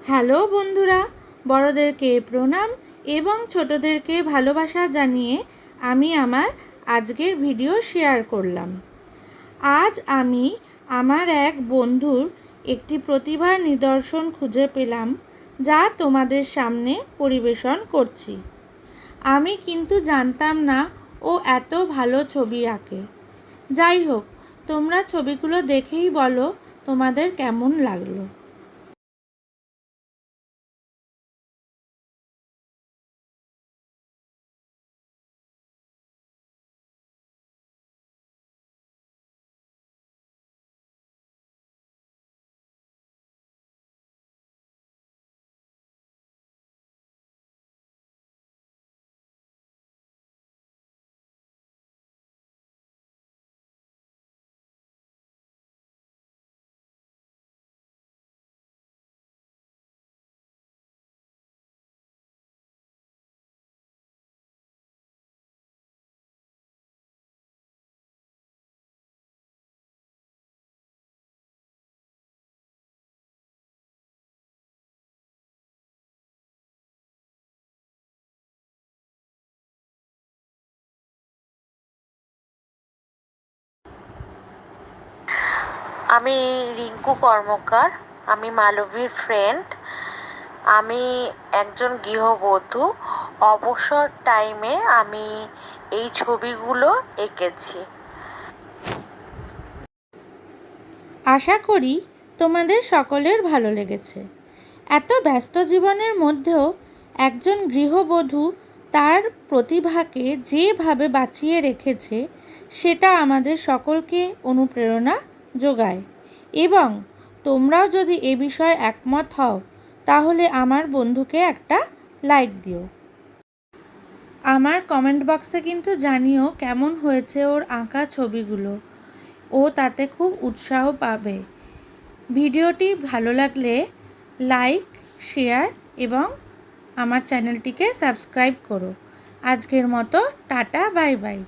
Hello বন্ধুরা, বড়দেরকে প্রণাম এবং ছোটদেরকে ভালোবাসা জানিয়ে আমি আমার আজকের ভিডিও শেয়ার করলাম। আজ আমি আমার এক বন্ধুর একটি প্রতিভার নিদর্শন খুঁজে পেলাম, যা তোমাদের সামনে পরিবেশন করছি। আমি কিন্তু জানতাম না ও এত ভালো ছবি আঁকে। যাই হোক, তোমরা ছবিগুলো দেখেই বলো তোমাদের কেমন লাগলো। আমি রিঙ্কু কর্মকার, আমি মালবীর ফ্রেন্ড। আমি একজন গৃহবধূ। অবসর টাইমে আমি এই ছবিগুলো এঁকেছি। আশা করি তোমাদের সকলের ভালো লেগেছে। এত ব্যস্ত জীবনের মধ্যেও একজন গৃহবধূ তার প্রতিভাকে যেভাবে বাঁচিয়ে রেখেছে, সেটা আমাদের সকলকে অনুপ্রেরণা যোগায়। এবং তোমরাও যদি এ বিষয়ে একমত হও, তাহলে আমার বন্ধুকে একটা লাইক দিও। আমার কমেন্ট বক্সে কিন্তু জানিও কেমন হয়েছে ওর আঁকা ছবিগুলো। ও তাতে খুব উৎসাহ পাবে। ভিডিওটি ভালো লাগলে লাইক, শেয়ার এবং আমার চ্যানেলটিকে সাবস্ক্রাইব করো। আজকের মতো টাটা, বাই বাই।